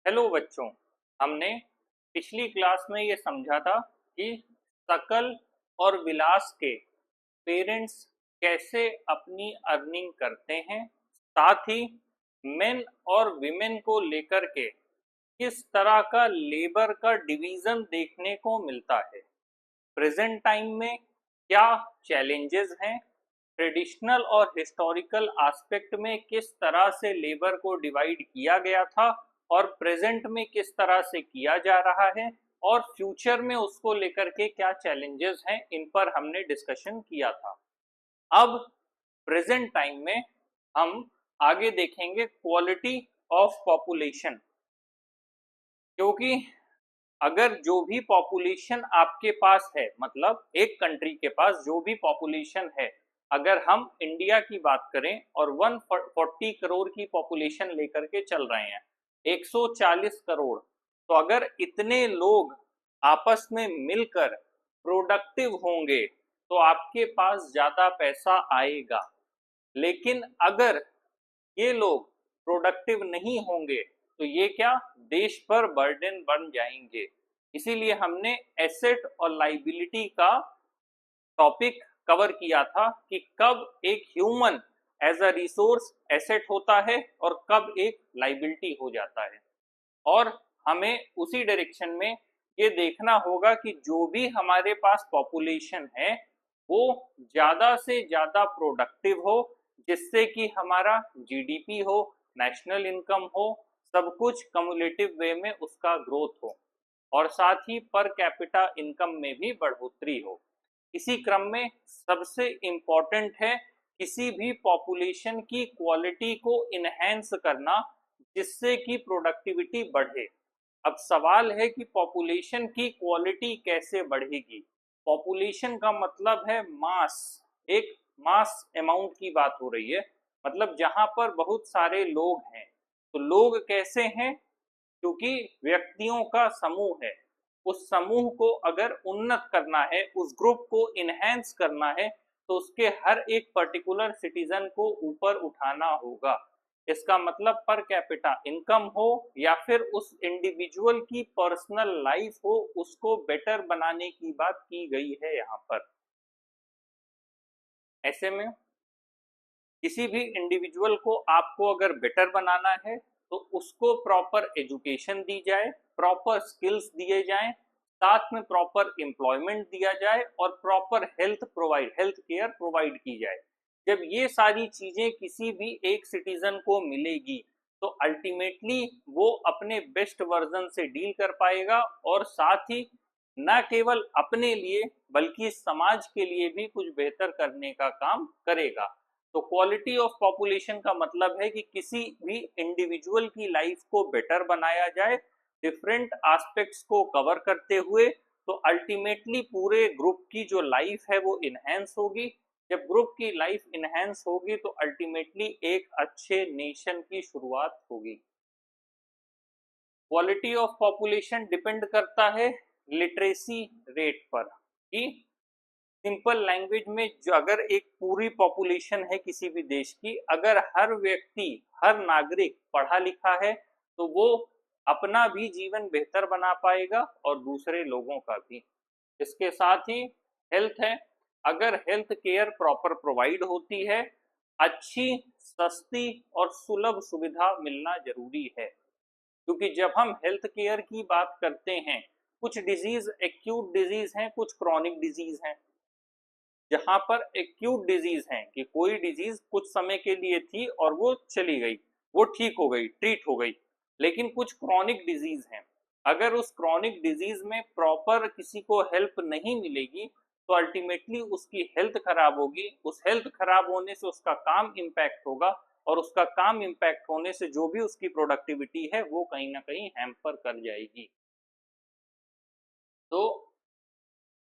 Hello बच्चों। हमने पिछली क्लास में ये समझा था कि शकल और विलास के पेरेंट्स कैसे अपनी अर्निंग करते हैं, साथ ही मेन और विमेन को लेकर के किस तरह का लेबर का डिवीजन देखने को मिलता है। प्रेजेंट टाइम में क्या चैलेंजेस हैं, ट्रेडिशनल और हिस्टोरिकल एस्पेक्ट में किस तरह से लेबर को डिवाइड किया गया था और प्रेजेंट में किस तरह से किया जा रहा है, और फ्यूचर में उसको लेकर के क्या चैलेंजेस हैं, इन पर हमने डिस्कशन किया था। अब प्रेजेंट टाइम में हम आगे देखेंगे क्वालिटी ऑफ पॉपुलेशन, क्योंकि अगर जो भी पॉपुलेशन आपके पास है, मतलब एक कंट्री के पास जो भी पॉपुलेशन है, अगर हम इंडिया की बात करें और 140 करोड़ की पॉपुलेशन लेकर के चल रहे हैं, 140 करोड़, तो अगर इतने लोग आपस में मिलकर प्रोडक्टिव होंगे तो आपके पास ज्यादा पैसा आएगा। लेकिन अगर ये लोग प्रोडक्टिव नहीं होंगे तो ये क्या देश पर बर्डन बन जाएंगे। इसीलिए हमने एसेट और लाइबिलिटी का टॉपिक कवर किया था कि कब एक human as a resource asset होता है और कब एक लाइबिलिटी हो जाता है। और हमें उसी डायरेक्शन में ये देखना होगा कि जो भी हमारे पास पॉपुलेशन है वो ज्यादा से ज्यादा प्रोडक्टिव हो, जिससे कि हमारा जीडीपी हो, नेशनल इनकम हो, सब कुछ कम्युलेटिव वे में उसका ग्रोथ हो, और साथ ही पर कैपिटा इनकम में भी बढ़ोतरी हो। इसी क्रम में सबसे इम्पोर्टेंट है किसी भी पॉपुलेशन की क्वालिटी को इनहेंस करना, जिससे कि प्रोडक्टिविटी बढ़े। अब सवाल है कि पॉपुलेशन की क्वालिटी कैसे बढ़ेगी। पॉपुलेशन का मतलब है मास, एक मास अमाउंट की बात हो रही है, मतलब जहां पर बहुत सारे लोग हैं। तो लोग कैसे हैं? क्योंकि व्यक्तियों का समूह है, उस समूह को अगर उन्नत करना है, उस ग्रुप को इनहेंस करना है, तो उसके हर एक पर्टिकुलर सिटीजन को ऊपर उठाना होगा। इसका मतलब पर कैपिटा इनकम हो या फिर उस इंडिविजुअल की पर्सनल लाइफ हो, उसको बेटर बनाने की बात की गई है यहाँ पर। ऐसे में किसी भी इंडिविजुअल को आपको अगर बेटर बनाना है तो उसको प्रॉपर एजुकेशन दी जाए, प्रॉपर स्किल्स दिए जाएं, साथ में प्रॉपर एम्प्लॉयमेंट दिया जाए और प्रॉपर हेल्थ केयर प्रोवाइड की जाए। जब ये सारी चीजें किसी भी एक सिटीजन को मिलेगी तो अल्टीमेटली वो अपने बेस्ट वर्जन से डील कर पाएगा, और साथ ही न केवल अपने लिए बल्कि समाज के लिए भी कुछ बेहतर करने का काम करेगा। तो क्वालिटी ऑफ पॉपुलेशन का मतलब है कि किसी भी इंडिविजुअल की लाइफ को बेटर बनाया जाए, डिफरेंट एस्पेक्ट्स को कवर करते हुए, तो अल्टीमेटली पूरे ग्रुप की जो लाइफ है वो इनहेंस होगी। जब ग्रुप की लाइफ इनहेंस होगी तो अल्टीमेटली एक अच्छे नेशन की शुरुआत होगी। क्वालिटी ऑफ पॉपुलेशन डिपेंड करता है लिटरेसी रेट पर, कि सिंपल लैंग्वेज में जो अगर एक पूरी पॉपुलेशन है किसी भी देश की, अगर हर व्यक्ति, हर नागरिक पढ़ा लिखा है तो वो अपना भी जीवन बेहतर बना पाएगा और दूसरे लोगों का भी। इसके साथ ही हेल्थ है, अगर हेल्थ केयर प्रॉपर प्रोवाइड होती है, अच्छी, सस्ती और सुलभ सुविधा मिलना जरूरी है। क्योंकि जब हम हेल्थ केयर की बात करते हैं, कुछ डिजीज एक्यूट डिजीज हैं, कुछ क्रॉनिक डिजीज हैं। जहां पर एक्यूट डिजीज है कि कोई डिजीज कुछ समय के लिए थी और वो चली गई, वो ठीक हो गई, ट्रीट हो गई। लेकिन कुछ क्रॉनिक डिजीज हैं, अगर उस क्रॉनिक डिजीज में प्रॉपर किसी को हेल्प नहीं मिलेगी तो अल्टीमेटली उसकी हेल्थ खराब होगी। उस हेल्थ खराब होने से उसका काम इम्पैक्ट होगा, और उसका काम इम्पैक्ट होने से जो भी उसकी प्रोडक्टिविटी है वो कहीं ना कहीं हैम्पर कर जाएगी। तो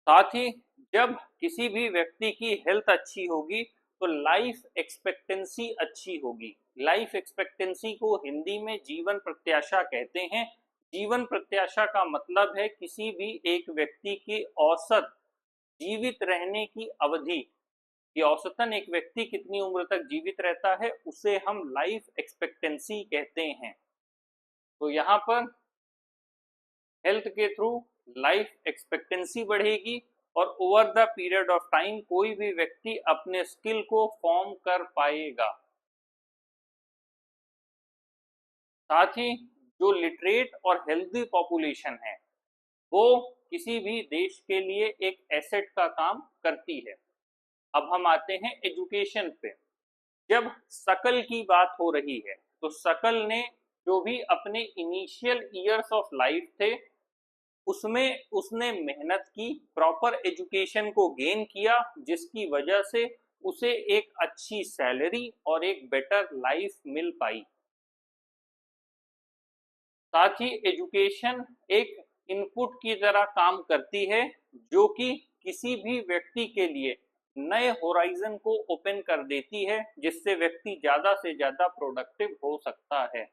साथ ही जब किसी भी व्यक्ति की हेल्थ अच्छी होगी तो लाइफ एक्सपेक्टेंसी अच्छी होगी। लाइफ एक्सपेक्टेंसी को हिंदी में जीवन प्रत्याशा कहते हैं। जीवन प्रत्याशा का मतलब है किसी भी एक व्यक्ति की औसत जीवित रहने की अवधि, कि औसतन एक व्यक्ति कितनी उम्र तक जीवित रहता है, उसे हम लाइफ एक्सपेक्टेंसी कहते हैं। तो यहाँ पर हेल्थ के थ्रू लाइफ एक्सपेक्टेंसी बढ़ेगी और over the period of time कोई भी व्यक्ति अपने स्किल को फॉर्म कर पाएगा। साथ ही जो लिटरेट और हेल्दी पॉपुलेशन है वो किसी भी देश के लिए एक एसेट का काम करती है। अब हम आते हैं एजुकेशन पे। जब सकल की बात हो रही है तो सकल ने जो भी अपने इनिशियल ईयर्स ऑफ लाइफ थे उसमें उसने मेहनत की, प्रॉपर एजुकेशन को गेन किया, जिसकी वजह से उसे एक अच्छी सैलरी और एक बेटर लाइफ मिल पाई। साथ ही एजुकेशन एक इनपुट की तरह काम करती है जो कि किसी भी व्यक्ति के लिए नए होराइजन को ओपन कर देती है, जिससे व्यक्ति ज्यादा से ज्यादा प्रोडक्टिव हो सकता है।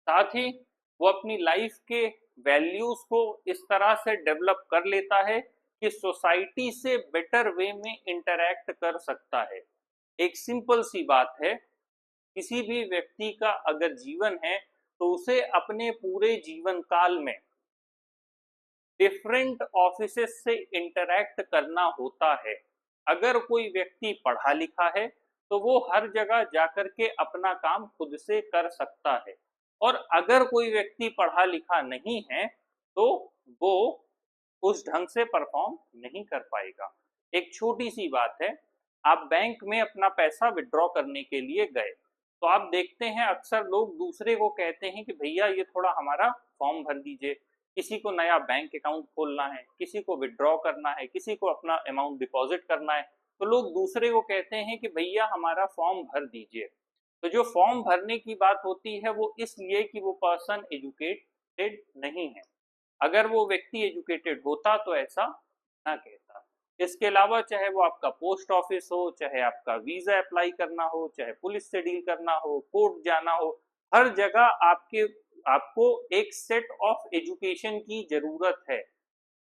साथ ही वो अपनी लाइफ के वैल्यूज को इस तरह से डेवलप कर लेता है कि सोसाइटी से बेटर वे में इंटरैक्ट कर सकता है। एक सिंपल सी बात है, किसी भी व्यक्ति का अगर जीवन है तो उसे अपने पूरे जीवन काल में डिफरेंट ऑफिसेस से इंटरैक्ट करना होता है। अगर कोई व्यक्ति पढ़ा लिखा है तो वो हर जगह जाकर के अपना काम खुद से कर सकता है, और अगर कोई व्यक्ति पढ़ा लिखा नहीं है तो वो उस ढंग से परफॉर्म नहीं कर पाएगा। एक छोटी सी बात है, आप बैंक में अपना पैसा विड्रॉ करने के लिए गए तो आप देखते हैं अक्सर लोग दूसरे को कहते हैं कि भैया ये थोड़ा हमारा फॉर्म भर दीजिए। किसी को नया बैंक अकाउंट खोलना है, किसी को विड्रॉ करना है, किसी को अपना अमाउंट डिपॉजिट करना है, तो लोग दूसरे को कहते हैं कि भैया हमारा फॉर्म भर दीजिए। तो जो फॉर्म भरने की बात होती है वो इसलिए कि वो पर्सन एजुकेटेड नहीं है। अगर वो व्यक्ति एजुकेटेड होता तो ऐसा ना कहता। इसके अलावा चाहे वो आपका पोस्ट ऑफिस हो, चाहे आपका वीजा अप्लाई करना हो, चाहे पुलिस से डील करना हो, कोर्ट जाना हो, हर जगह आपको एक सेट ऑफ एजुकेशन की जरूरत है।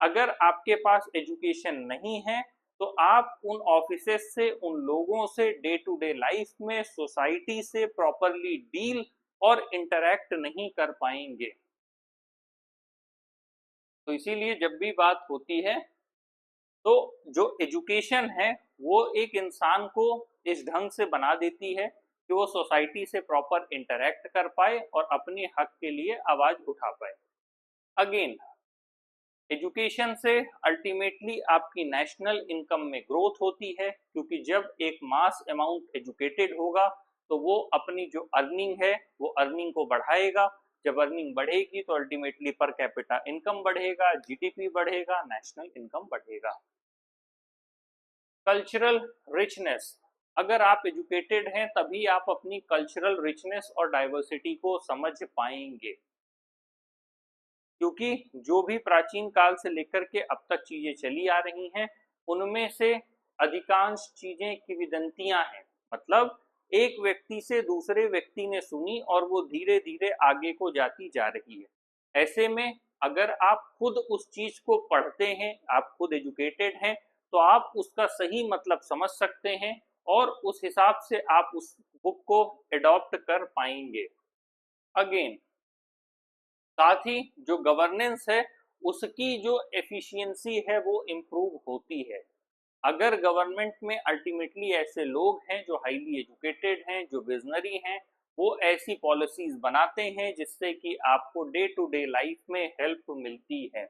अगर आपके पास एजुकेशन नहीं है तो आप उन ऑफिसेस से, उन लोगों से डे टू डे लाइफ में सोसाइटी से प्रॉपरली डील और इंटरैक्ट नहीं कर पाएंगे। तो इसीलिए जब भी बात होती है तो जो एजुकेशन है वो एक इंसान को इस ढंग से बना देती है कि वो सोसाइटी से प्रॉपर इंटरैक्ट कर पाए और अपने हक के लिए आवाज उठा पाए। अगेन, एजुकेशन से अल्टीमेटली आपकी नेशनल इनकम में ग्रोथ होती है, क्योंकि जब एक मास अमाउंट एजुकेटेड होगा तो वो अपनी जो अर्निंग है वो अर्निंग को बढ़ाएगा। जब अर्निंग बढ़ेगी तो अल्टीमेटली पर कैपिटा इनकम बढ़ेगा, जीडीपी बढ़ेगा, नेशनल इनकम बढ़ेगा। कल्चरल रिचनेस, अगर आप एजुकेटेड हैं तभी आप अपनी कल्चरल रिचनेस और डाइवर्सिटी को समझ पाएंगे, क्योंकि जो भी प्राचीन काल से लेकर के अब तक चीजें चली आ रही हैं उनमें से अधिकांश चीजें किंवदंतियां हैं। मतलब एक व्यक्ति से दूसरे व्यक्ति ने सुनी और वो धीरे धीरे आगे को जाती जा रही है। ऐसे में अगर आप खुद उस चीज को पढ़ते हैं, आप खुद एजुकेटेड हैं, तो आप उसका सही मतलब समझ सकते हैं और उस हिसाब से आप उस बुक को एडॉप्ट कर पाएंगे। अगेन, साथ ही जो गवर्नेंस है उसकी जो एफिशिएंसी है वो इम्प्रूव होती है। अगर गवर्नमेंट में अल्टीमेटली ऐसे लोग हैं जो हाईली एजुकेटेड हैं, जो विजनरी हैं, वो ऐसी पॉलिसीज बनाते हैं जिससे कि आपको डे टू डे लाइफ में हेल्प मिलती है।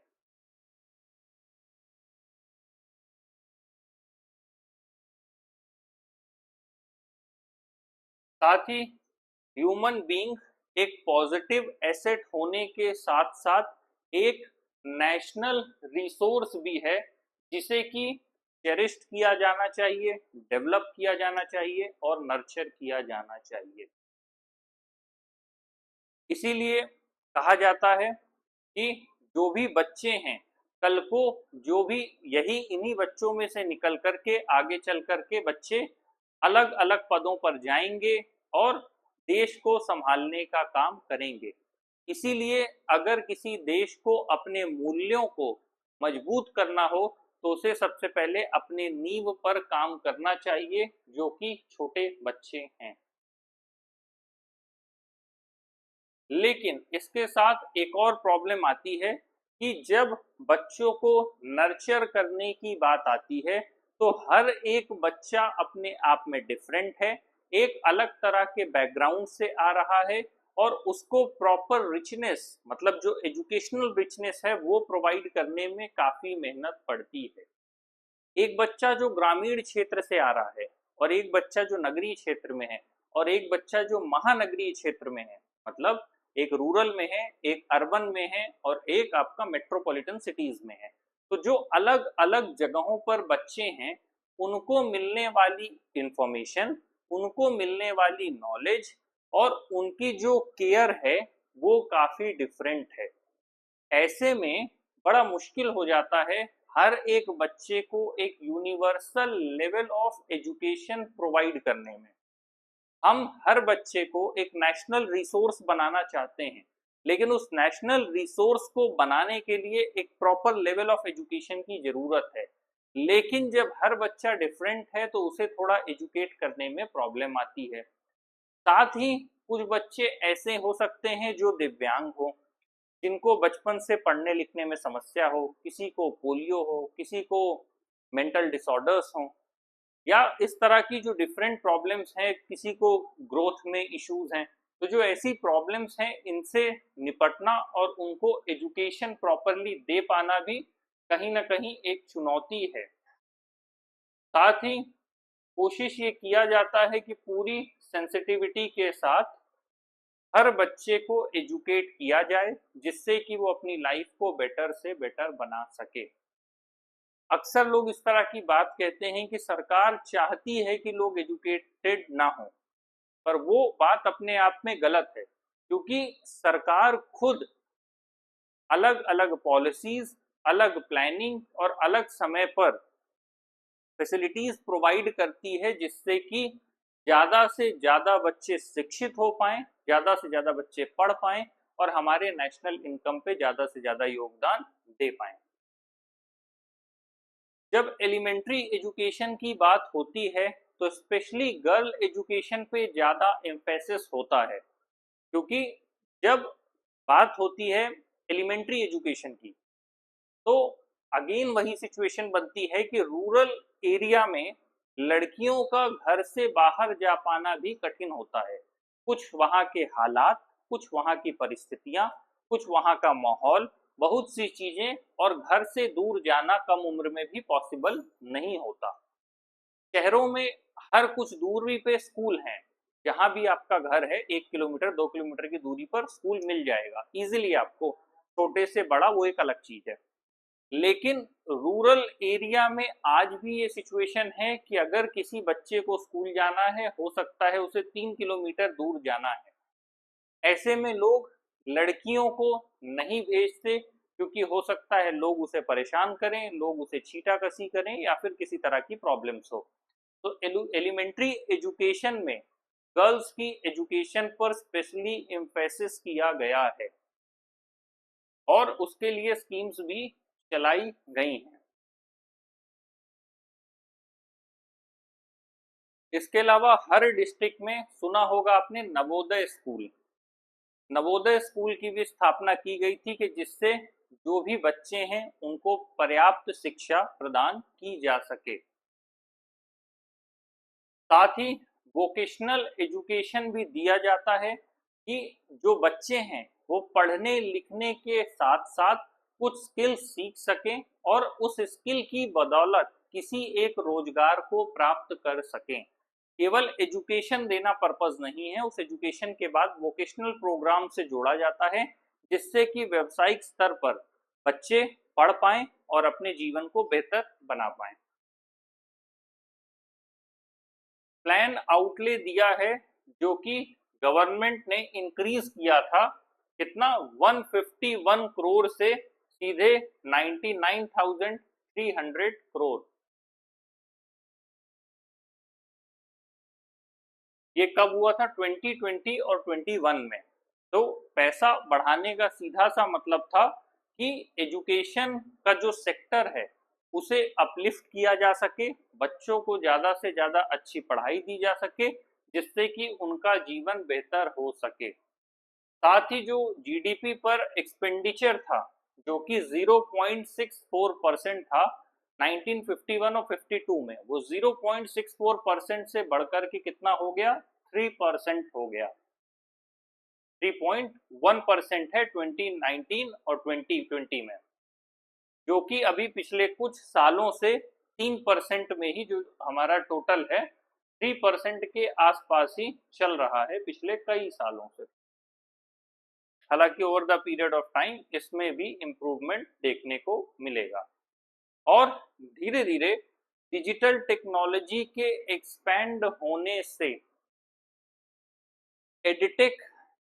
साथ ही ह्यूमन बीइंग एक पॉजिटिव एसेट होने के साथ साथ एक नेशनल रिसोर्स भी है जिसे कि चेरिस्ड किया जाना चाहिए, डेवलप किया जाना चाहिए और नर्चर किया जाना चाहिए। इसीलिए कहा जाता है कि जो भी बच्चे हैं कल को, जो भी यही इन्हीं बच्चों में से निकल करके आगे चल करके बच्चे अलग अलग पदों पर जाएंगे और देश को संभालने का काम करेंगे। इसीलिए अगर किसी देश को अपने मूल्यों को मजबूत करना हो तो उसे सबसे पहले अपने नींव पर काम करना चाहिए, जो कि छोटे बच्चे हैं। लेकिन इसके साथ एक और प्रॉब्लम आती है कि जब बच्चों को नर्चर करने की बात आती है तो हर एक बच्चा अपने आप में डिफरेंट है, एक अलग तरह के बैकग्राउंड से आ रहा है और उसको प्रॉपर रिचनेस मतलब जो एजुकेशनल रिचनेस है वो प्रोवाइड करने में काफी मेहनत पड़ती है। एक बच्चा जो ग्रामीण क्षेत्र से आ रहा है और एक बच्चा जो नगरीय क्षेत्र में है और एक बच्चा जो महानगरीय क्षेत्र में है, मतलब एक रूरल में है, एक अर्बन में है और एक आपका मेट्रोपॉलिटन सिटीज में है। तो जो अलग अलग जगहों पर बच्चे हैं उनको मिलने वाली इंफॉर्मेशन, उनको मिलने वाली नॉलेज और उनकी जो केयर है वो काफी डिफरेंट है। ऐसे में बड़ा मुश्किल हो जाता है हर एक बच्चे को एक universal level of education provide करने में। हम हर बच्चे को एक नेशनल रिसोर्स बनाना चाहते हैं, लेकिन उस नेशनल रिसोर्स को बनाने के लिए एक प्रॉपर लेवल ऑफ एजुकेशन की जरूरत है। लेकिन जब हर बच्चा डिफरेंट है तो उसे थोड़ा एजुकेट करने में प्रॉब्लम आती है। साथ ही कुछ बच्चे ऐसे हो सकते हैं जो दिव्यांग हो, जिनको बचपन से पढ़ने लिखने में समस्या हो, किसी को पोलियो हो, किसी को मेंटल डिसऑर्डर्स हो या इस तरह की जो डिफरेंट प्रॉब्लम्स हैं, किसी को ग्रोथ में इश्यूज हैं। तो जो ऐसी प्रॉब्लम्स हैं इनसे निपटना और उनको एजुकेशन प्रॉपरली दे पाना भी कहीं ना कहीं एक चुनौती है। साथ ही कोशिश ये किया जाता है कि पूरी सेंसिटिविटी के साथ हर बच्चे को एजुकेट किया जाए जिससे कि वो अपनी लाइफ को बेटर से बेटर बना सके। अक्सर लोग इस तरह की बात कहते हैं कि सरकार चाहती है कि लोग एजुकेटेड ना हो, पर वो बात अपने आप में गलत है, क्योंकि सरकार खुद अलग अलग पॉलिसीज, अलग प्लानिंग और अलग समय पर फैसिलिटीज प्रोवाइड करती है जिससे कि ज्यादा से ज्यादा बच्चे शिक्षित हो पाएं, ज्यादा से ज्यादा बच्चे पढ़ पाएं और हमारे नेशनल इनकम पे ज्यादा से ज्यादा योगदान दे पाएं। जब एलिमेंट्री एजुकेशन की बात होती है तो स्पेशली गर्ल एजुकेशन पे ज्यादा एम्फेसिस होता है, क्योंकि जब बात होती है एलिमेंट्री एजुकेशन की तो अगेन वही सिचुएशन बनती है कि रूरल एरिया में लड़कियों का घर से बाहर जा पाना भी कठिन होता है। कुछ वहाँ के हालात, कुछ वहाँ की परिस्थितियां, कुछ वहाँ का माहौल, बहुत सी चीजें और घर से दूर जाना कम उम्र में भी पॉसिबल नहीं होता। शहरों में हर कुछ दूरी पे स्कूल हैं, जहाँ भी आपका घर है 1 किलोमीटर 2 किलोमीटर की दूरी पर स्कूल मिल जाएगा इजीली आपको, छोटे से बड़ा वो एक अलग चीज है। लेकिन रूरल एरिया में आज भी ये सिचुएशन है कि अगर किसी बच्चे को स्कूल जाना है हो सकता है उसे 3 किलोमीटर दूर जाना है। ऐसे में लोग लड़कियों को नहीं भेजते, क्योंकि हो सकता है लोग उसे परेशान करें, लोग उसे छीटा कसी करें या फिर किसी तरह की प्रॉब्लम्स हो। तो एलिमेंट्री एजुकेशन में गर्ल्स की एजुकेशन पर स्पेशली एम्फेसिस किया गया है और उसके लिए स्कीम्स भी चलाई गई हैं। इसके अलावा हर डिस्ट्रिक्ट में सुना होगा आपने नवोदय स्कूल। नवोदय स्कूल की भी स्थापना की गई थी कि जिससे जो भी बच्चे हैं उनको पर्याप्त शिक्षा प्रदान की जा सके। साथ ही वोकेशनल एजुकेशन भी दिया जाता है कि जो बच्चे हैं वो पढ़ने लिखने के साथ साथ कुछ स्किल सीख सकें और उस स्किल की बदौलत किसी एक रोजगार को प्राप्त कर सकें। केवल एजुकेशन देना पर्पस नहीं है, उस एजुकेशन के बाद वोकेशनल प्रोग्राम से जोड़ा जाता है जिससे कि व्यावसायिक स्तर पर बच्चे पढ़ पाएं और अपने जीवन को बेहतर बना पाएं। प्लान आउटले दिया है जो कि गवर्नमेंट ने इंक्रीज किया था, कितना 151 करोड़ से सीधे 99,300 करोड़। ये कब हुआ था? 2020 और 21 में। तो पैसा बढ़ाने का सीधा सा मतलब था कि एजुकेशन का जो सेक्टर है उसे अपलिफ्ट किया जा सके, बच्चों को ज्यादा से ज्यादा अच्छी पढ़ाई दी जा सके जिससे कि उनका जीवन बेहतर हो सके। साथ ही जो जीडीपी पर एक्सपेंडिचर था जो कि 0.64% था 1951 और 52 में, वो 0.64% से बढ़कर के कितना हो गया, 3% हो गया। 3.1% है 2019 और 2020 में, जो कि अभी पिछले कुछ सालों से 3% में ही जो हमारा टोटल है 3% के आसपास ही चल रहा है पिछले कई सालों से। हालांकि over the period of time इसमें भी इम्प्रूवमेंट देखने को मिलेगा। और धीरे धीरे डिजिटल टेक्नोलॉजी के एक्सपैंड होने से एडिटेक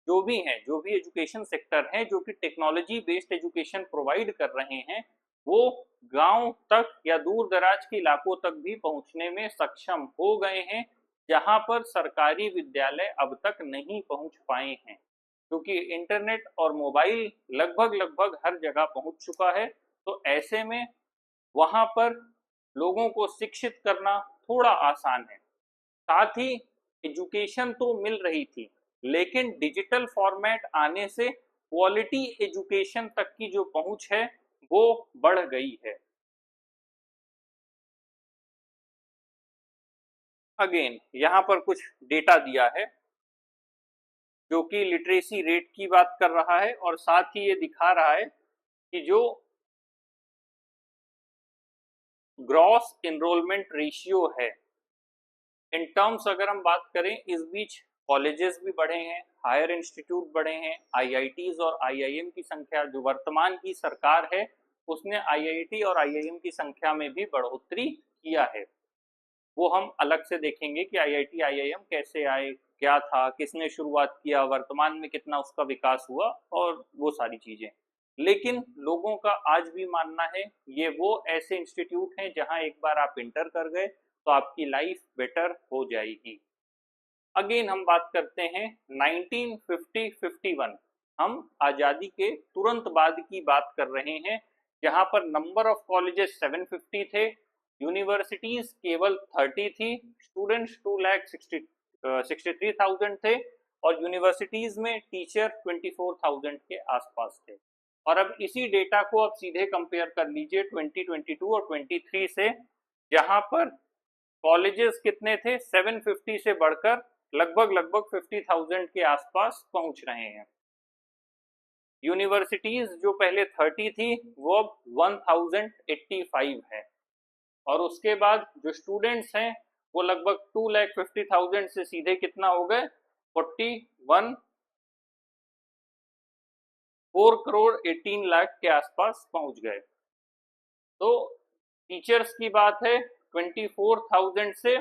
जो भी हैं, जो भी एजुकेशन सेक्टर हैं जो कि टेक्नोलॉजी बेस्ड एजुकेशन प्रोवाइड कर रहे हैं, वो गांव तक या दूर दराज के इलाकों तक भी पहुंचने में सक्षम हो गए हैं, जहां पर सरकारी विद्यालय अब तक नहीं पहुंच पाए हैं, क्योंकि इंटरनेट और मोबाइल लगभग लगभग हर जगह पहुंच चुका है। तो ऐसे में वहां पर लोगों को शिक्षित करना थोड़ा आसान है। साथ ही एजुकेशन तो मिल रही थी, लेकिन डिजिटल फॉर्मेट आने से क्वालिटी एजुकेशन तक की जो पहुंच है वो बढ़ गई है। अगेन यहाँ पर कुछ डेटा दिया है जो कि लिटरेसी रेट की बात कर रहा है, और साथ ही ये दिखा रहा है कि जो ग्रॉस एनरोलमेंट रेशियो है, इन टर्म्स अगर हम बात करें, इस बीच कॉलेजेस भी बढ़े हैं, हायर इंस्टीट्यूट बढ़े हैं, आईआईटीज और आईआईएम की संख्या, जो वर्तमान की सरकार है उसने आईआईटी और आईआईएम की संख्या में भी बढ़ोतरी किया है। वो हम अलग से देखेंगे कि आईआईटी आईआईएम कैसे आए, क्या था, किसने शुरुआत किया, वर्तमान में कितना उसका विकास हुआ और वो सारी चीजें। लेकिन लोगों का आज भी मानना है ये वो ऐसे इंस्टीट्यूट हैं जहां एक बार आप इंटर कर गए तो आपकी लाइफ बेटर हो जाएगी। अगेन हम बात करते हैं 1950-51, हम आज़ादी के तुरंत बाद की बात कर रहे हैं, जहां पर नंबर ऑफ कॉलेजेस 750 थे, यूनिवर्सिटीज केवल 30 थी, स्टूडेंट्स 2,63,000 थे, और यूनिवर्सिटीज में टीचर 24,000 के आसपास थे। और अब इसी डेटा को आप सीधे कंपेयर कर लीजिए 2022 और 23 से, जहां पर कॉलेजेस कितने थे, 750 से बढ़कर लगभग लगभग 50,000 के आसपास पहुंच रहे हैं। यूनिवर्सिटीज जो पहले 30 थी वो अब 1085 है, और उसके बाद जो स्टूडेंट्स हैं वो लगभग 2,50,000 से सीधे कितना हो गए, 4 करोड़ 18 लाख के आसपास पहुंच गए। तो टीचर्स की बात है 24,000 से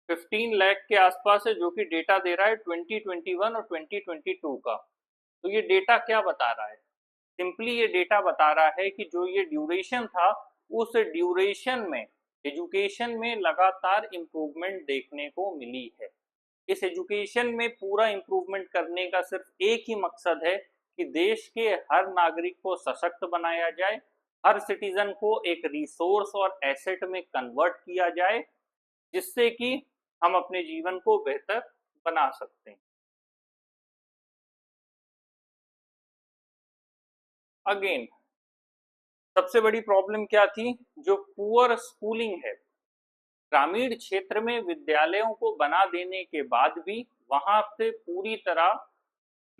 15 लाख के आसपास है, जो कि डेटा दे रहा है 2021 और 2022 का। तो ये डेटा क्या बता रहा है, सिंपली ये डेटा बता रहा है कि जो ये ड्यूरेशन था, उस ड्यूरेशन में एजुकेशन में लगातार इम्प्रूवमेंट देखने को मिली है। इस एजुकेशन में पूरा इम्प्रूवमेंट करने का सिर्फ एक ही मकसद है कि देश के हर नागरिक को सशक्त बनाया जाए, हर सिटीजन को एक रिसोर्स और एसेट में कन्वर्ट किया जाए, जिससे कि हम अपने जीवन को बेहतर बना सकते हैं। अगेन सबसे बड़ी प्रॉब्लम क्या थी, जो पुअर स्कूलिंग है। ग्रामीण क्षेत्र में विद्यालयों को बना देने के बाद भी वहां से पूरी तरह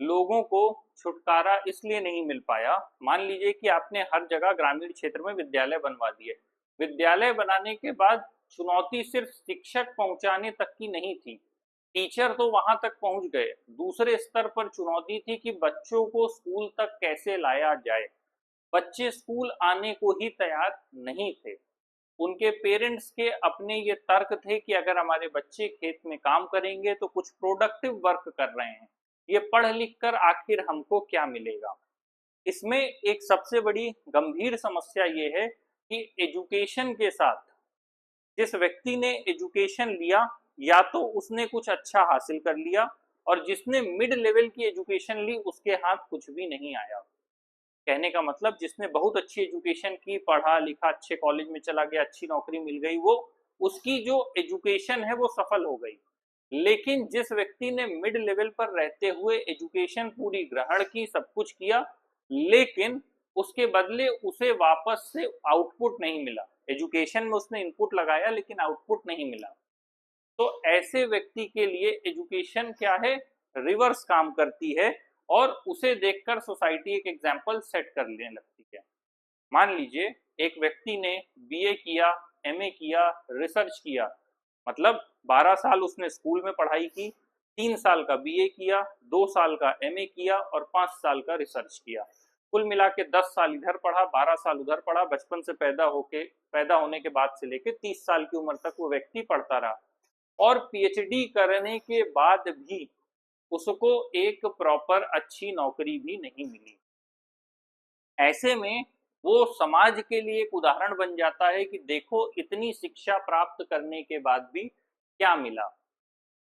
लोगों को छुटकारा इसलिए नहीं मिल पाया। मान लीजिए कि आपने हर जगह ग्रामीण क्षेत्र में विद्यालय बनवा दिए, विद्यालय बनाने के बाद चुनौती सिर्फ शिक्षक पहुंचाने तक की नहीं थी, टीचर तो वहां तक पहुंच गए, दूसरे स्तर पर चुनौती थी कि बच्चों को स्कूल तक कैसे लाया जाए। बच्चे स्कूल आने को ही तैयार नहीं थे। उनके पेरेंट्स के अपने ये तर्क थे कि अगर हमारे बच्चे खेत में काम करेंगे तो कुछ प्रोडक्टिव वर्क कर रहे हैं, ये पढ़ लिख कर आखिर हमको क्या मिलेगा। इसमें एक सबसे बड़ी गंभीर समस्या ये है कि एजुकेशन के साथ जिस व्यक्ति ने एजुकेशन लिया, या तो उसने कुछ अच्छा हासिल कर लिया, और जिसने मिड लेवल की एजुकेशन ली उसके हाथ कुछ भी नहीं आया। कहने का मतलब जिसने बहुत अच्छी एजुकेशन की, पढ़ा लिखा, अच्छे कॉलेज में चला गया, अच्छी नौकरी मिल गई, वो उसकी जो एजुकेशन है वो सफल हो गई, लेकिन जिस व्यक्ति ने मिड लेवल पर रहते हुए एजुकेशन पूरी ग्रहण की, सब कुछ किया, लेकिन उसके बदले उसे वापस से आउटपुट नहीं मिला, एजुकेशन में उसने इनपुट लगाया लेकिन आउटपुट नहीं मिला, तो ऐसे व्यक्ति के लिए एजुकेशन क्या है, रिवर्स काम करती है और उसे देखकर सोसाइटी एक एग्जाम्पल सेट कर लेने लगती है। मान लीजिए एक व्यक्ति ने बीए किया, एमए किया, रिसर्च किया, मतलब 12 साल उसने स्कूल में पढ़ाई की, 3 साल का बीए किया, 2 साल का एमए किया और 5 साल का रिसर्च किया, कुल मिला के 10 साल इधर पढ़ा, 12 साल उधर पढ़ा, बचपन से पैदा होने के बाद से लेके 30 साल की उम्र तक वो व्यक्ति पढ़ता रहा और पीएचडी करने के बाद भी उसको एक प्रॉपर अच्छी नौकरी भी नहीं मिली। ऐसे में वो समाज के लिए एक उदाहरण बन जाता है कि देखो इतनी शिक्षा प्राप्त करने के बाद भी क्या मिला।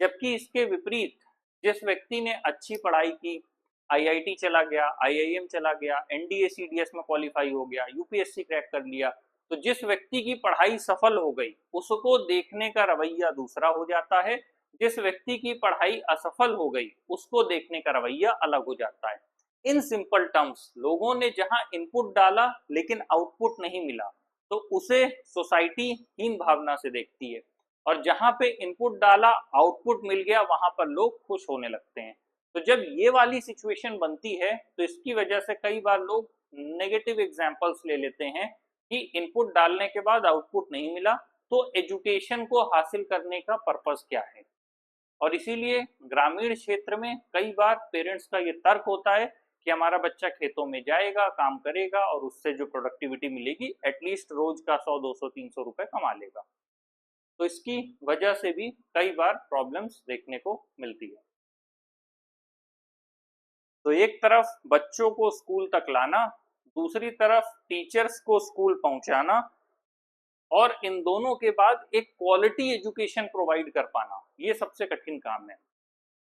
जबकि इसके विपरीत जिस व्यक्ति ने अच्छी पढ़ाई की, आईआईटी चला गया, आईआईएम चला गया, एनडीए सीडीएस में क्वालिफाई हो गया, यूपीएससी क्रैक कर लिया, तो जिस व्यक्ति की पढ़ाई सफल हो गई उसको देखने का रवैया दूसरा हो जाता है, जिस व्यक्ति की पढ़ाई असफल हो गई उसको देखने का रवैया अलग हो जाता है। इन सिंपल टर्म्स, लोगों ने जहां इनपुट डाला लेकिन आउटपुट नहीं मिला तो उसे सोसाइटी हीन भावना से देखती है, और जहां पे इनपुट डाला, आउटपुट मिल गया, वहां पर लोग खुश होने लगते हैं। तो जब ये वाली सिचुएशन बनती है तो इसकी वजह से कई बार लोग नेगेटिव एग्जांपल्स ले लेते हैं कि इनपुट डालने के बाद आउटपुट नहीं मिला तो एजुकेशन को हासिल करने का पर्पस क्या है। और इसीलिए ग्रामीण क्षेत्र में कई बार पेरेंट्स का ये तर्क होता है कि हमारा बच्चा खेतों में जाएगा, काम करेगा और उससे जो प्रोडक्टिविटी मिलेगी एटलीस्ट रोज का 100, 200, 300 रुपए कमा लेगा। तो इसकी वजह से भी कई बार प्रॉब्लम्स देखने को मिलती है। तो एक तरफ बच्चों को स्कूल तक लाना, दूसरी तरफ टीचर्स को स्कूल पहुंचाना, और इन दोनों के बाद एक क्वालिटी एजुकेशन प्रोवाइड कर पाना, ये सबसे कठिन काम है।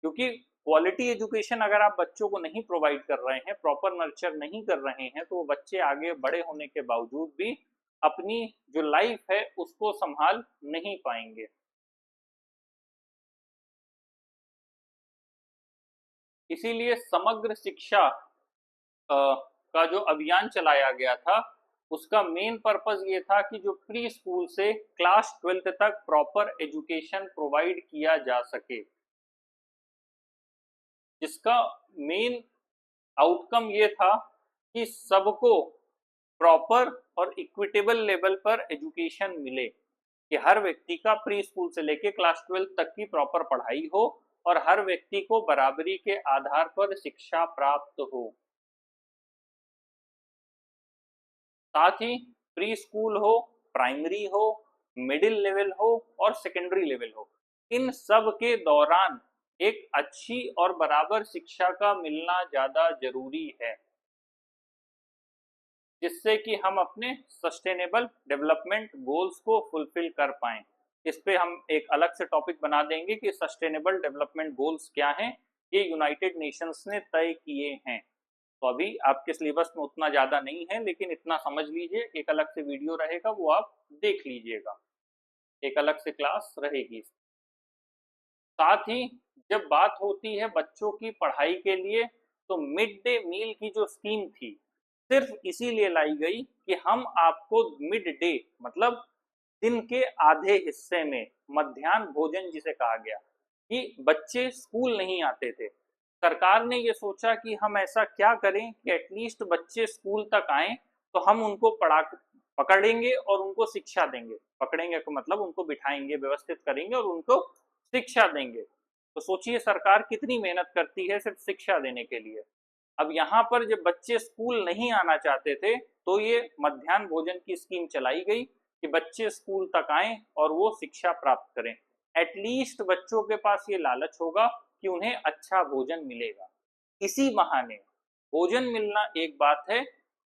क्योंकि क्वालिटी एजुकेशन अगर आप बच्चों को नहीं प्रोवाइड कर रहे हैं, प्रॉपर नर्चर नहीं कर रहे हैं, तो वो बच्चे आगे बड़े होने के बावजूद भी अपनी जो लाइफ है उसको संभाल नहीं पाएंगे। इसीलिए समग्र शिक्षा का जो अभियान चलाया गया था उसका मेन पर्पस ये था कि जो प्री स्कूल से क्लास 12th तक प्रॉपर एजुकेशन प्रोवाइड किया जा सके, जिसका मेन आउटकम ये था कि सबको प्रॉपर और इक्विटेबल लेवल पर एजुकेशन मिले, कि हर व्यक्ति का प्री स्कूल से लेके क्लास 12 तक की प्रॉपर पढ़ाई हो और हर व्यक्ति को बराबरी के आधार पर शिक्षा प्राप्त हो। साथ ही प्री स्कूल हो, प्राइमरी हो, मिडिल लेवल हो और सेकेंडरी लेवल हो, इन सब के दौरान एक अच्छी और बराबर शिक्षा का मिलना ज्यादा जरूरी है, जिससे कि हम अपने सस्टेनेबल डेवलपमेंट गोल्स को फुलफिल कर पाएं। इस पे हम एक अलग से टॉपिक बना देंगे कि सस्टेनेबल डेवलपमेंट गोल्स क्या हैं, ये यूनाइटेड नेशंस ने तय किए हैं। तो अभी आपके सिलेबस में उतना ज़्यादा नहीं है, लेकिन इतना समझ लीजिए, एक अलग से वीडियो रहेगा वो आप देख लीजिएगा, एक अलग से क्लास रहेगी। साथ ही जब बात होती है बच्चों की पढ़ाई के लिए, तो मिड डे मील की जो स्कीम थी सिर्फ इसीलिए लाई गई कि हम आपको मिड डे मतलब दिन के आधे हिस्से में मध्याह्न भोजन जिसे कहा गया, कि बच्चे स्कूल नहीं आते थे, सरकार ने ये सोचा कि हम ऐसा क्या करें कि एटलीस्ट बच्चे स्कूल तक आए, तो हम उनको पकड़ेंगे और उनको शिक्षा देंगे। पकड़ेंगे का मतलब उनको बिठाएंगे, व्यवस्थित करेंगे और उनको शिक्षा देंगे। तो सोचिए सरकार कितनी मेहनत करती है सिर्फ शिक्षा देने के लिए। अब यहाँ पर जब बच्चे स्कूल नहीं आना चाहते थे तो ये मध्याह्न भोजन की स्कीम चलाई गई कि बच्चे स्कूल तक आए और वो शिक्षा प्राप्त करें। एटलीस्ट बच्चों के पास ये लालच होगा कि उन्हें अच्छा भोजन मिलेगा। इसी बहाने भोजन मिलना एक बात है,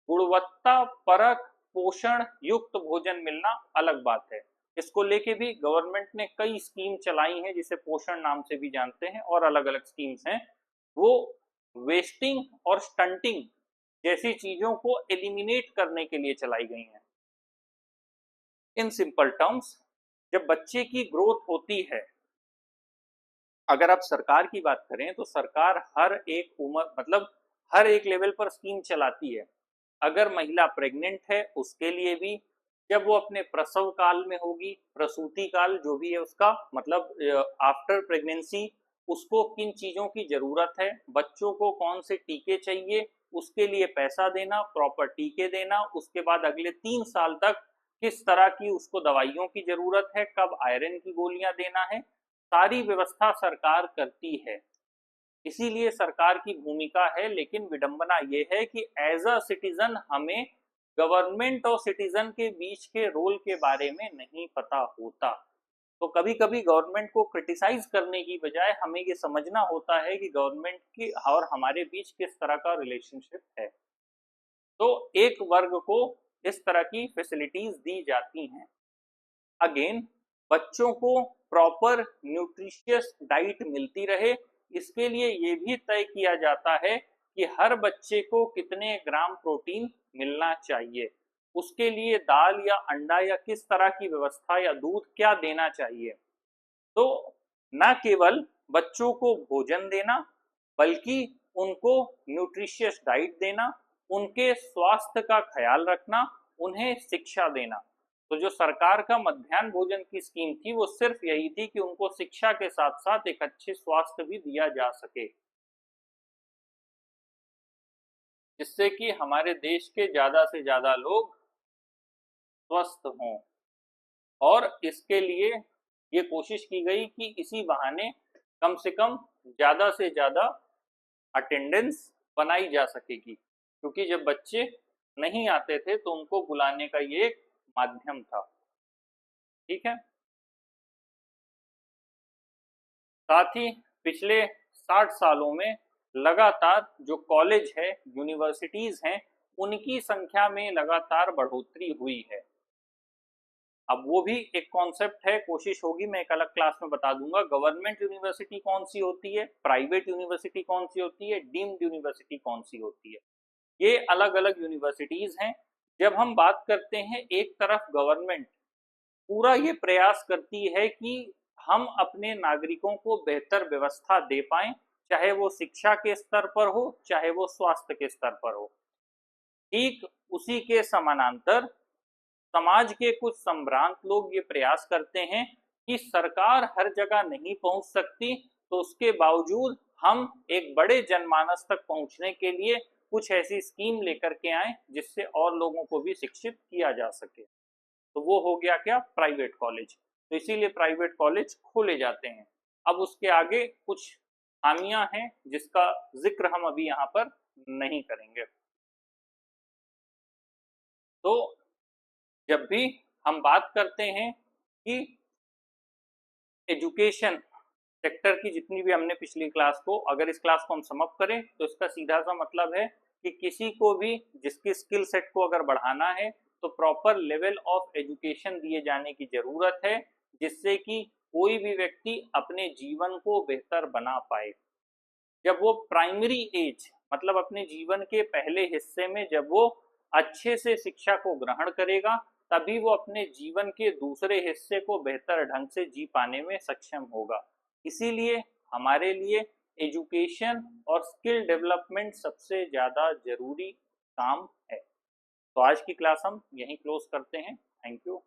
गुणवत्ता परक पोषण युक्त भोजन मिलना अलग बात है। इसको लेके भी गवर्नमेंट ने कई स्कीम चलाई हैं जिसे पोषण नाम से भी जानते हैं, और अलग अलग स्कीम्स हैं। वो वेस्टिंग और स्टंटिंग जैसी चीजों को एलिमिनेट करने के लिए चलाई गई हैं। इन सिंपल टर्म्स, जब बच्चे की ग्रोथ होती है अगर आप सरकार की बात करें तो सरकार हर एक उम्र मतलब हर एक लेवल पर स्कीम चलाती है। अगर महिला प्रेग्नेंट है उसके लिए भी, जब वो अपने प्रसव काल में होगी, प्रसूति काल जो भी है उसका मतलब आफ्टर प्रेगनेंसी, उसको किन चीजों की जरूरत है, बच्चों को कौन से टीके चाहिए, उसके लिए पैसा देना, प्रॉपर टीके देना, उसके बाद अगले 3 साल तक किस तरह की उसको दवाइयों की जरूरत है, कब आयरन की गोलियां देना है, सारी व्यवस्था सरकार करती है। इसीलिए सरकार की भूमिका है, लेकिन विडंबना ये है कि एज अ सिटीजन हमें गवर्नमेंट और सिटीजन के बीच के रोल के बारे में नहीं पता होता। तो कभी कभी गवर्नमेंट को क्रिटिसाइज करने की बजाय हमें ये समझना होता है कि गवर्नमेंट की और हमारे बीच किस तरह का रिलेशनशिप है। तो एक वर्ग को इस तरह की फैसिलिटीज दी जाती हैं। अगेन, बच्चों को प्रॉपर न्यूट्रिशियस डाइट मिलती रहे, इसके लिए ये भी तय किया जाता है कि हर बच्चे को कितने ग्राम प्रोटीन मिलना चाहिए, उसके लिए दाल या अंडा या किस तरह की व्यवस्था या दूध क्या देना चाहिए। तो न केवल बच्चों को भोजन देना, बल्कि उनको न्यूट्रिशियस डाइट देना, उनके स्वास्थ्य का ख्याल रखना, उन्हें शिक्षा देना। तो जो सरकार का मध्याह्न भोजन की स्कीम थी वो सिर्फ यही थी कि उनको शिक्षा के साथ साथ एक अच्छे स्वास्थ्य भी दिया जा सके, जिससे कि हमारे देश के ज्यादा से ज्यादा लोग स्वस्थ हों। और इसके लिए ये कोशिश की गई कि इसी बहाने कम से कम ज्यादा से ज्यादा अटेंडेंस बनाई जा सकेगी, क्योंकि जब बच्चे नहीं आते थे तो उनको बुलाने का ये एक माध्यम था। ठीक है। साथ ही पिछले 60 सालों में लगातार जो कॉलेज है, यूनिवर्सिटीज हैं, उनकी संख्या में लगातार बढ़ोतरी हुई है। अब वो भी एक कॉन्सेप्ट है, कोशिश होगी मैं एक अलग क्लास में बता दूंगा। गवर्नमेंट यूनिवर्सिटी कौन सी होती है, प्राइवेट यूनिवर्सिटी कौन सी होती है, डीम्ड यूनिवर्सिटी कौन सी होती है, ये अलग अलग यूनिवर्सिटीज हैं। जब हम बात करते हैं, एक तरफ गवर्नमेंट पूरा ये प्रयास करती है कि हम अपने नागरिकों को बेहतर व्यवस्था दे पाएं, चाहे वो शिक्षा के स्तर पर हो, चाहे वो स्वास्थ्य के स्तर पर हो। ठीक उसी के समानांतर समाज के कुछ संभ्रांत लोग ये प्रयास करते हैं कि सरकार हर जगह नहीं पहुंच सकती, तो उसके बावजूद हम एक बड़े जनमानस तक पहुंचने के लिए कुछ ऐसी स्कीम लेकर के आए जिससे और लोगों को भी शिक्षित किया जा सके। तो वो हो गया क्या, प्राइवेट कॉलेज। तो इसीलिए प्राइवेट कॉलेज खोले जाते हैं। अब उसके आगे कुछ खामियां हैं जिसका जिक्र हम अभी यहाँ पर नहीं करेंगे। तो जब भी हम बात करते हैं कि एजुकेशन सेक्टर की जितनी भी हमने पिछली क्लास को, अगर इस क्लास को हम समअप करें तो इसका सीधा सा मतलब है कि किसी को भी जिसकी स्किल सेट को अगर बढ़ाना है तो प्रॉपर लेवल ऑफ एजुकेशन दिए जाने की जरूरत है, जिससे कि कोई भी व्यक्ति अपने जीवन को बेहतर बना पाए। जब वो प्राइमरी एज मतलब अपने जीवन के पहले हिस्से में जब वो अच्छे से शिक्षा को ग्रहण करेगा, तभी वो अपने जीवन के दूसरे हिस्से को बेहतर ढंग से जी पाने में सक्षम होगा। इसीलिए हमारे लिए एजुकेशन और स्किल डेवलपमेंट सबसे ज़्यादा जरूरी काम है। तो आज की क्लास हम यहीं क्लोज करते हैं। Thank you.